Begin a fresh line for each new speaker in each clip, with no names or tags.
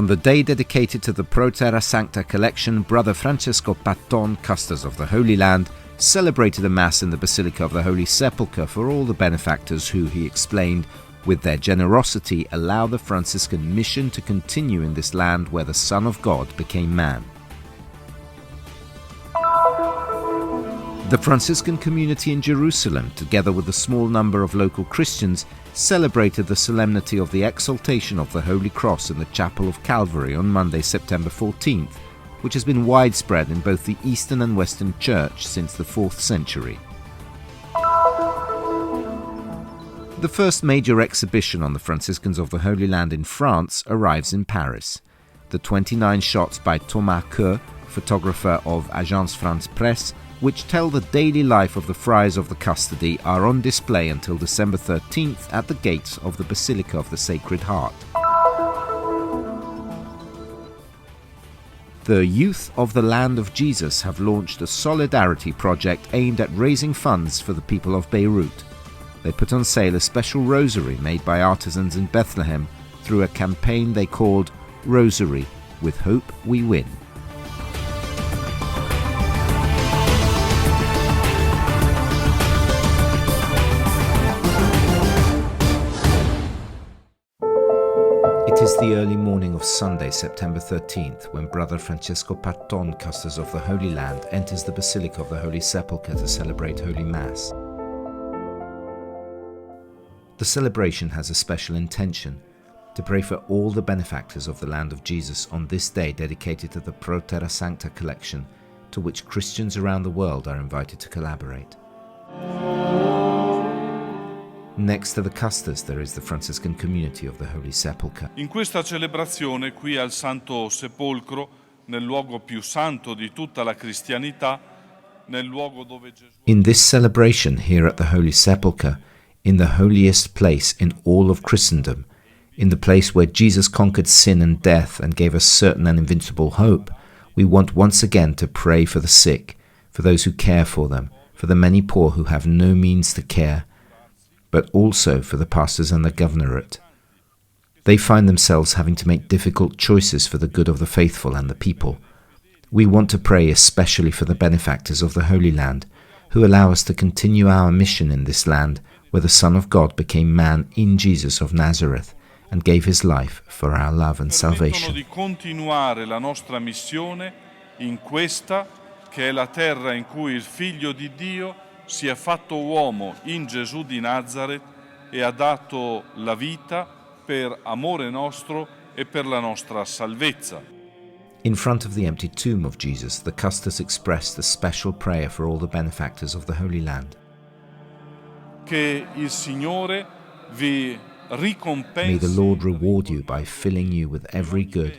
On the day dedicated to the Pro Terra Sancta Collection, Brother Francesco Patton, Custos of the Holy Land, celebrated a Mass in the Basilica of the Holy Sepulcher for all the benefactors who, he explained, with their generosity allow the Franciscan mission to continue in this land where the Son of God became man. The Franciscan community in Jerusalem, together with a small number of local Christians, celebrated the solemnity of the Exaltation of the Holy Cross in the Chapel of Calvary on Monday, September 14th, which has been widespread in both the Eastern and Western Church since the 4th century. The first major exhibition on the Franciscans of the Holy Land in France arrives in Paris. The 29 shots by Thomas Coex, photographer of Agence France Presse, which tell the daily life of the friars of the custody, are on display until December 13th at the gates of the Basilica of the Sacred Heart. The youth of the Land of Jesus have launched a solidarity project aimed at raising funds for the people of Beirut. They put on sale a special rosary made by artisans in Bethlehem through a campaign they called Rosary, with hope we win. It is the early morning of Sunday, September 13th, when Brother Francesco Patton, Custos of the Holy Land, enters the Basilica of the Holy Sepulcher to celebrate Holy Mass. The celebration has a special intention: to pray for all the benefactors of the Land of Jesus on this day dedicated to the Pro Terra Sancta Collection, to which Christians around the world are invited to collaborate. Next to the Custos there is the Franciscan community of the Holy Sepulcher.
In questa celebrazione qui al Santo Sepolcro, nel luogo più santo di tutta la cristianità, nel luogo dove Gesù...
In this celebration here at the Holy Sepulcher, in the holiest place in all of Christendom, in the place where Jesus conquered sin and death and gave us certain and invincible hope, we want once again to pray for the sick, for those who care for them, for the many poor who have no means to care, but also for the pastors and the governorate. They find themselves having to make difficult choices for the good of the faithful and the people. We want to pray especially for the benefactors of the Holy Land, who allow us to continue our mission in this land where the Son of God became man in Jesus of Nazareth and gave his life for our love and salvation.
Di continuare la nostra missione in questa che è la terra in cui il Figlio di Dio si è fatto uomo in Gesù di Nazareth e ha dato la vita per amore nostro e per la nostra salvezza.
In front of the empty tomb of Jesus, the Custos expressed a special prayer for all the benefactors of the Holy Land.
Che il Signore vi ricompensi.
May the Lord reward you by filling you with every good,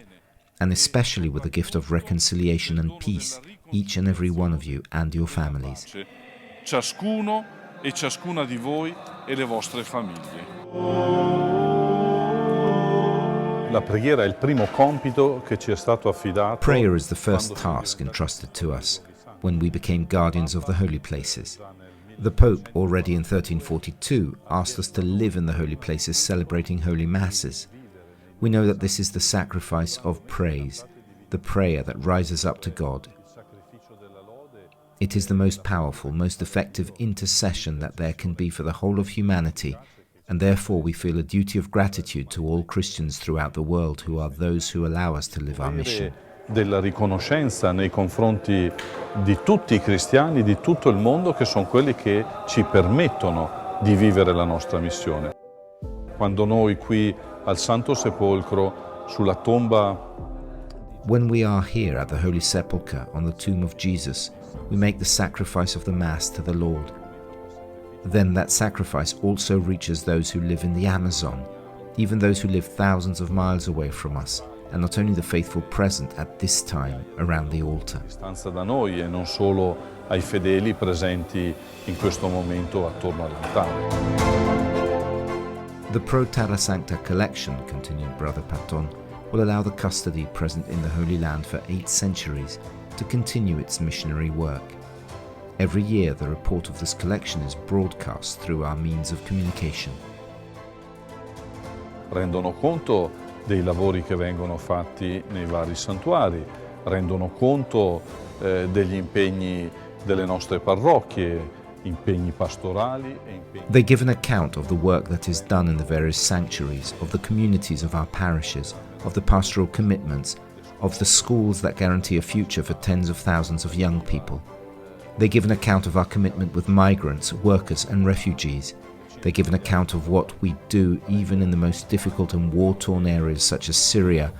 and especially with the gift of reconciliation and peace, each and every one of you and your families.
Ciascuno e ciascuna di voi e le vostre famiglie.
La preghiera è il primo compito che ci è stato affidato.
Prayer is the first task entrusted to us when we became guardians of the holy places. The Pope, already in 1342, asked us to live in the holy places celebrating holy masses. We know that this is the sacrifice of praise, the prayer that rises up to God. It is the most powerful, most effective intercession that there can be for the whole of humanity, and therefore we feel a duty of gratitude to all Christians throughout the world who are those who allow us to live our mission.
Della riconoscenza nei confronti di tutti i cristiani di tutto il mondo, che sono quelli che ci permettono di vivere la nostra missione. Quando noi qui al Santo Sepolcro, sulla tomba...
When we are here at the Holy Sepulchre, on the tomb of Jesus, we make the sacrifice of the Mass to the Lord. Then that sacrifice also reaches those who live in the Amazon, even those who live thousands of miles away from us, and not only the faithful present at this time around the altar.
Distanza da noi e non solo ai fedeli presenti in questo momento attorno all'altare.
The Pro Terra Sancta Collection, continued Brother Patton, will allow the custody present in the Holy Land for 8 centuries to continue its missionary work. Every year the report of this collection is broadcast through our means of communication.
Rendono conto dei lavori che vengono fatti nei vari santuari, rendono conto degli impegni delle nostre parrocchie, impegni pastorali e impegni...
They give an account of the work that is done in the various sanctuaries, of the communities of our parishes, of the pastoral commitments, of the schools that guarantee a future for tens of thousands of young people. They give an account of our commitment with migrants, workers and refugees. They give an account of what we do even in the most difficult and war-torn areas such as Syria,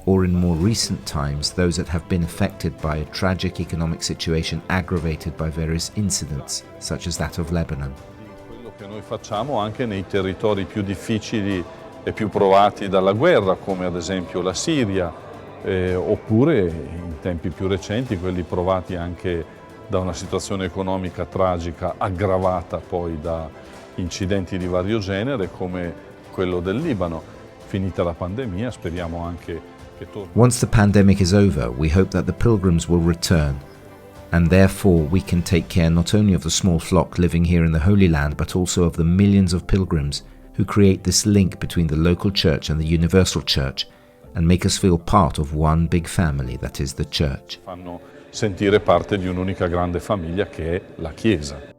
or in more recent times, those that have been affected by a tragic economic situation aggravated by various incidents, such as that of Lebanon.
Quello che noi facciamo anche nei territori più difficili e più provati dalla guerra, come ad esempio la Siria, oppure in tempi più recenti quelli provati anche da una situazione economica tragica aggravata poi da incidenti di vario genere come quello del Libano. Finita la pandemia, speriamo anche che torni.
Once the pandemic is over, we hope that the pilgrims will return, and therefore we can take care not only of the small flock living here in the Holy Land, but also of the millions of pilgrims who create this link between the local church and the universal church, and make us feel part of one big family, that is the church.
Fanno sentire parte di un'unica grande famiglia che è la Chiesa.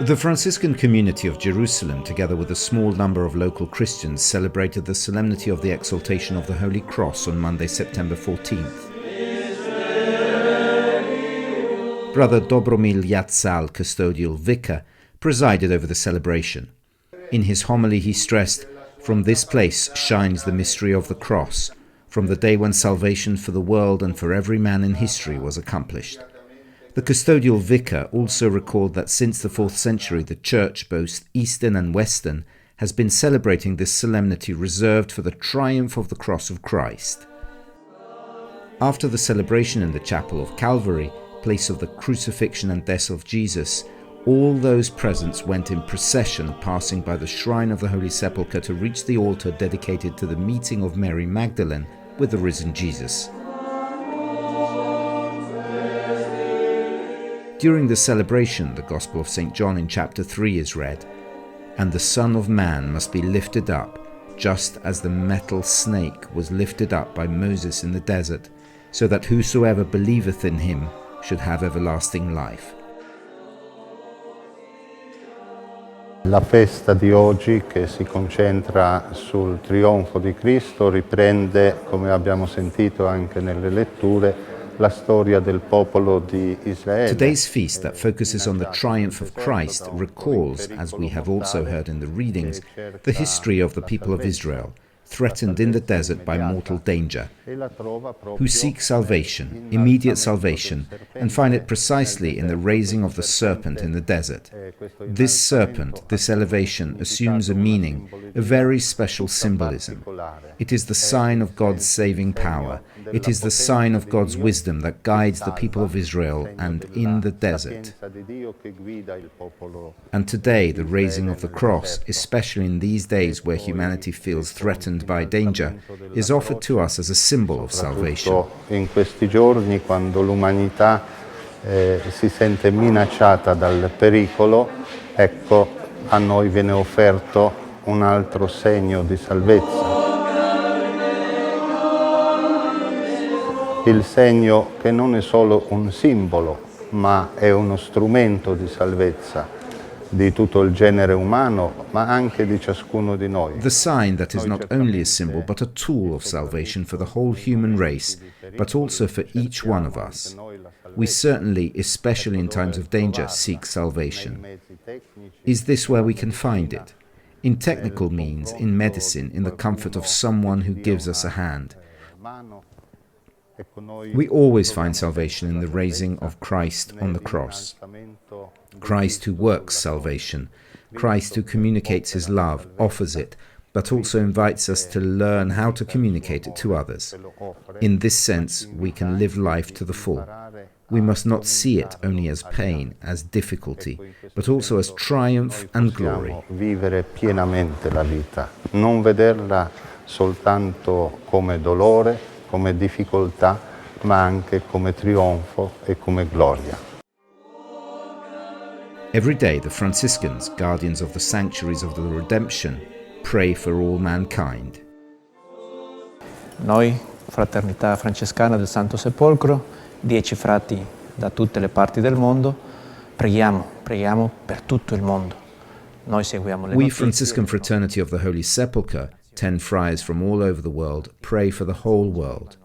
The Franciscan community of Jerusalem, together with a small number of local Christians, celebrated the solemnity of the Exaltation of the Holy Cross on Monday, September 14th. Brother Dobromil Yatsal, custodial vicar, presided over the celebration. In his homily he stressed, "From this place shines the mystery of the cross, from the day when salvation for the world and for every man in history was accomplished." The custodial vicar also recalled that since the 4th century the Church, both Eastern and Western, has been celebrating this solemnity reserved for the triumph of the cross of Christ. After the celebration in the chapel of Calvary, place of the crucifixion and death of Jesus, all those present went in procession, passing by the shrine of the Holy Sepulcher to reach the altar dedicated to the meeting of Mary Magdalene with the risen Jesus. During the celebration, the Gospel of St. John in chapter 3 is read, "And the Son of Man must be lifted up, just as the metal snake was lifted up by Moses in the desert, so that whosoever believeth in him should have everlasting life."
La festa di oggi, che si concentra sul trionfo di Cristo, riprende, come abbiamo sentito anche nelle letture, la storia del popolo di Israele.
Today's feast that focuses on the triumph of Christ recalls, as we have also heard in the readings, the history of the people of Israel, threatened in the desert by mortal danger, who seek salvation, immediate salvation, and find it precisely in the raising of the serpent in the desert. This serpent, this elevation, assumes a meaning, a very special symbolism. It is the sign of God's saving power. It is the sign of God's wisdom that guides the people of Israel and in the desert. And today, the raising of the cross, especially in these days where humanity feels threatened by danger, is offered to us as a symbol of salvation.
In questi giorni, quando l'umanità si sente minacciata dal pericolo, ecco, a noi viene offerto un altro segno di salvezza. Il segno che non è solo un simbolo, ma è uno strumento di salvezza di tutto il genere umano, ma anche di ciascuno di noi.
The sign that is not only a symbol but a tool of salvation for the whole human race, but also for each one of us. We certainly, especially in times of danger, seek salvation. Is this where we can find it? In technical means, in medicine, in the comfort of someone who gives us a hand. We always find salvation in the raising of Christ on the cross. Christ who works salvation, Christ who communicates his love, offers it, but also invites us to learn how to communicate it to others. In this sense, we can live life to the full. We must not see it only as pain, as difficulty, but also as triumph and glory.
Vivere pienamente la vita, non vederla soltanto come dolore, come difficoltà, ma anche come trionfo e come gloria.
Every day the Franciscans, guardians of the sanctuaries of the redemption, pray for all mankind.
Noi, Fraternità Francescana del Santo Sepolcro, 10 frati da tutte le parti del mondo, preghiamo per tutto il mondo. Noi seguiamo le
We,
notizie.
Franciscan Fraternity of the Holy Sepulcher, 10 friars from all over the world, pray for the whole world.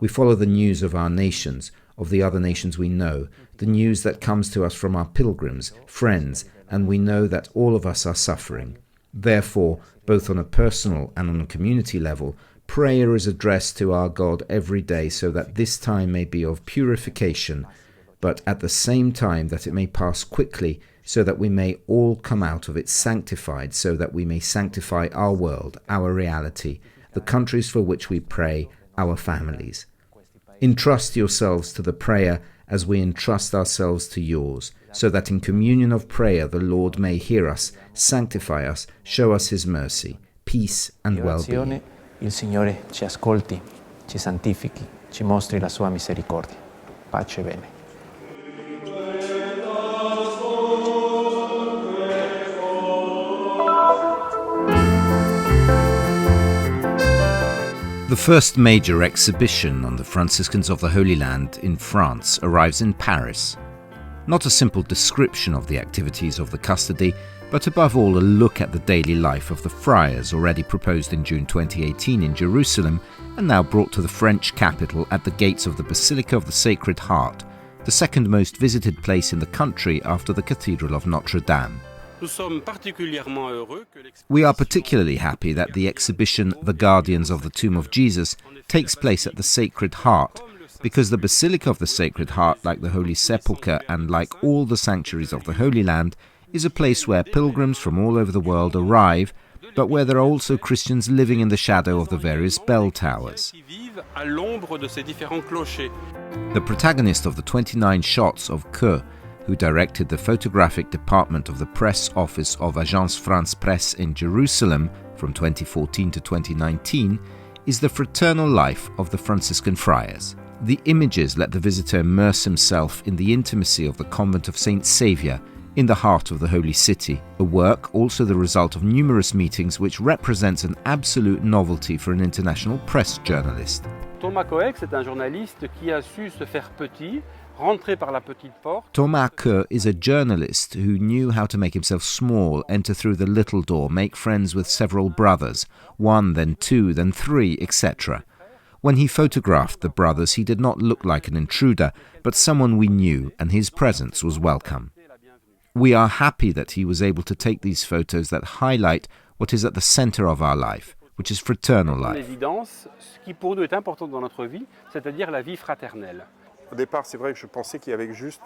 We follow the news of our nations, of the other nations we know, the news that comes to us from our pilgrims, friends, and we know that all of us are suffering. Therefore, both on a personal and on a community level, prayer is addressed to our God every day so that this time may be of purification, but at the same time that it may pass quickly, so that we may all come out of it sanctified, so that we may sanctify our world, our reality, the countries for which we pray, our families. Entrust yourselves to the prayer as we entrust ourselves to yours, so that in communion of prayer the Lord may hear us, sanctify us, show us his mercy, peace and well-being.
Il Signore ci ascolti, ci santifichi, ci mostri la sua misericordia. Pace e bene.
The first major exhibition on the Franciscans of the Holy Land in France arrives in Paris. Not a simple description of the activities of the custody, but above all a look at the daily life of the friars already proposed in June 2018 in Jerusalem and now brought to the French capital at the gates of the Basilica of the Sacred Heart, the second most visited place in the country after the Cathedral of Notre Dame. We are particularly happy that the exhibition The Guardians of the Tomb of Jesus takes place at the Sacred Heart, because the Basilica of the Sacred Heart, like the Holy Sepulcher and like all the sanctuaries of the Holy Land, is a place where pilgrims from all over the world arrive, but where there are also Christians living in the shadow of the various bell towers. The protagonist of the 29 shots of Coex, who directed the photographic department of the press office of Agence France Presse in Jerusalem from 2014 to 2019, is the fraternal life of the Franciscan friars. The images let the visitor immerse himself in the intimacy of the convent of Saint Saviour in the heart of the Holy City, a work also the result of numerous meetings which represents an absolute novelty for an international press journalist.
Thomas Coex est un journaliste qui a su se faire petit, rentrer par la petite porte.
Thomas Coex is a journalist who knew how to make himself small, enter through the little door, make friends with several brothers, one, then two, then three, etc. When he photographed the brothers, he did not look like an intruder, but someone we knew, and his presence was welcome. We are happy that he was able to take these photos that highlight what is at the center of our life, which is fraternal life.
L'évidence, ce qui pour nous est important dans notre vie, c'est-à-dire la vie fraternelle.
Au départ, c'est vrai que je pensais qu'il y avait juste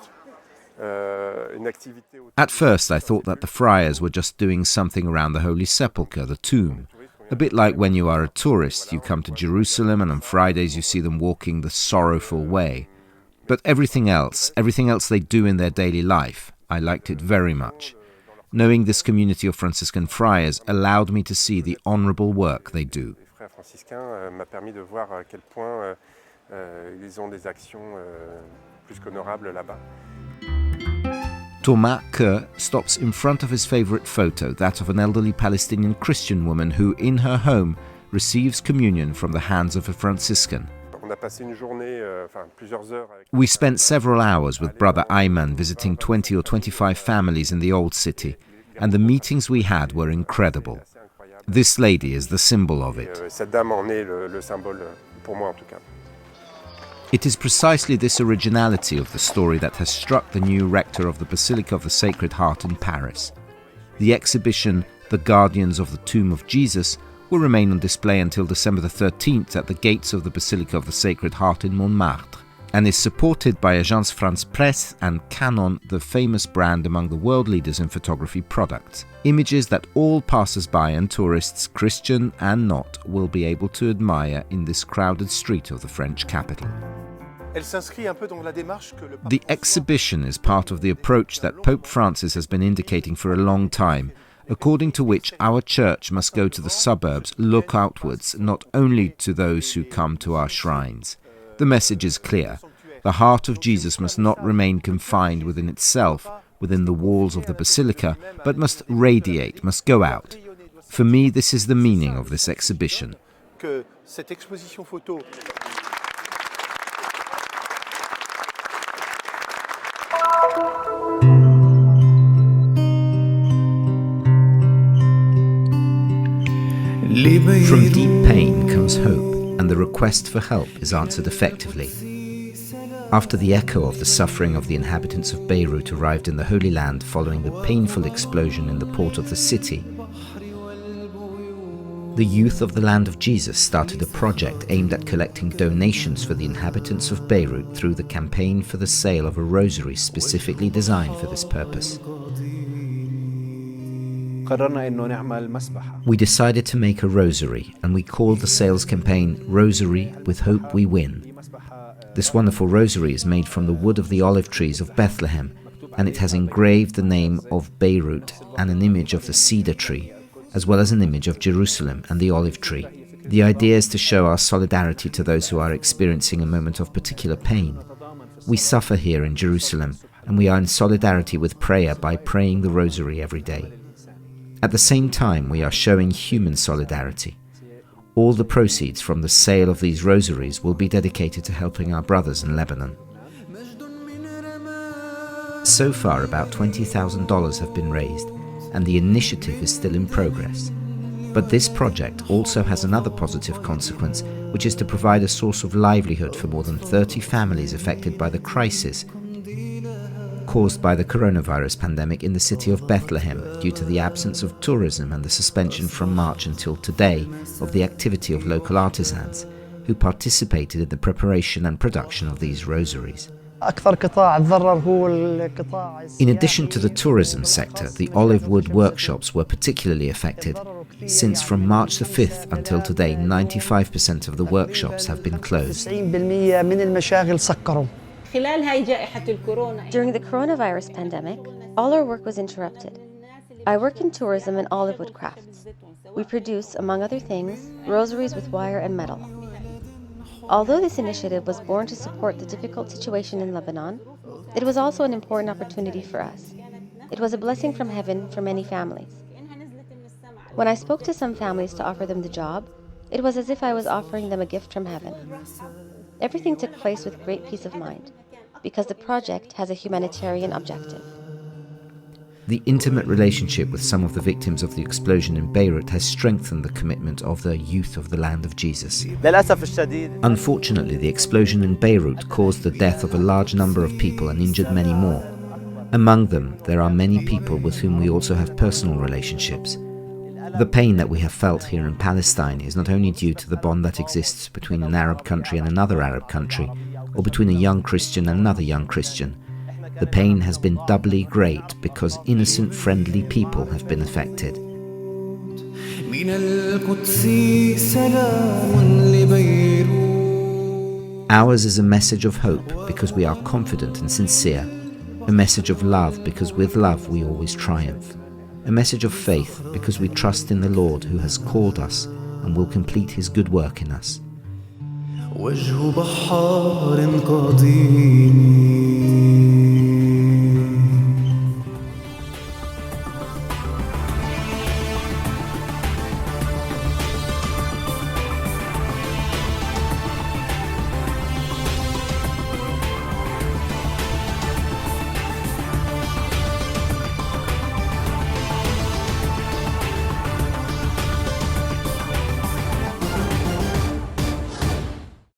une activité.
At first, I thought that the friars were just doing something around the Holy Sepulcher, the tomb. A bit like when you are a tourist, you come to Jerusalem and on Fridays you see them walking the sorrowful way. But everything else they do in their daily life, I liked it very much. Knowing this community of Franciscan friars allowed me to see the honorable work they do.
Les frères franciscains m'a permis de voir à quel point ils ont des actions plus qu'honorables là-bas.
Thomas Coex stops in front of his favorite photo, that of an elderly Palestinian Christian woman who, in her home, receives communion from the hands of a Franciscan. We spent several hours with Brother Ayman visiting 20 or 25 families in the old city, and the meetings we had were incredible. This lady is the symbol of it. It is precisely this originality of the story that has struck the new rector of the Basilica of the Sacred Heart in Paris. The exhibition, The Guardians of the Tomb of Jesus, will remain on display until December the 13th at the gates of the Basilica of the Sacred Heart in Montmartre, and is supported by Agence France Presse and Canon, the famous brand among the world leaders in photography products. Images that all passers-by and tourists, Christian and not, will be able to admire in this crowded street of the French capital. The exhibition is part of the approach that Pope Francis has been indicating for a long time, according to which our church must go to the suburbs, look outwards, not only to those who come to our shrines. The message is clear. The heart of Jesus must not remain confined within itself, within the walls of the basilica, but must radiate, must go out. For me, this is the meaning of this exhibition.
Que cette exposition photo
From deep pain comes hope, and the request for help is answered effectively. After the echo of the suffering of the inhabitants of Beirut arrived in the Holy Land following the painful explosion in the port of the city, the youth of the Land of Jesus started a project aimed at collecting donations for the inhabitants of Beirut through the campaign for the sale of a rosary specifically designed for this purpose. We decided to make a rosary, and we called the sales campaign Rosary with Hope We Win. This wonderful rosary is made from the wood of the olive trees of Bethlehem, and it has engraved the name of Beirut and an image of the cedar tree, as well as an image of Jerusalem and the olive tree. The idea is to show our solidarity to those who are experiencing a moment of particular pain. We suffer here in Jerusalem, and we are in solidarity with prayer by praying the rosary every day. At the same time, we are showing human solidarity. All the proceeds from the sale of these rosaries will be dedicated to helping our brothers in Lebanon. So far, about $20,000 have been raised, and the initiative is still in progress. But this project also has another positive consequence, which is to provide a source of livelihood for more than 30 families affected by the crisis caused by the coronavirus pandemic in the city of Bethlehem due to the absence of tourism and the suspension from March until today of the activity of local artisans who participated in the preparation and production of these rosaries. In addition to the tourism sector, the olive wood workshops were particularly affected, since from March the 5th until today 95% of the workshops have been closed.
During the coronavirus pandemic, all our work was interrupted. I work in tourism and olive wood crafts. We produce, among other things, rosaries with wire and metal. Although this initiative was born to support the difficult situation in Lebanon, it was also an important opportunity for us. It was a blessing from heaven for many families. When I spoke to some families to offer them the job, it was as if I was offering them a gift from heaven. Everything took place with great peace of mind, because the project has a humanitarian objective.
The intimate relationship with some of the victims of the explosion in Beirut has strengthened the commitment of the youth of the Land of Jesus. Unfortunately, the explosion in Beirut caused the death of a large number of people and injured many more. Among them, there are many people with whom we also have personal relationships. The pain that we have felt here in Palestine is not only due to the bond that exists between an Arab country and another Arab country, or between a young Christian and another young Christian. The pain has been doubly great because innocent, friendly people have been affected. Ours is a message of hope because we are confident and sincere, a message of love because with love we always triumph, a message of faith because we trust in the Lord who has called us and will complete his good work in us.
وجه بحار قديم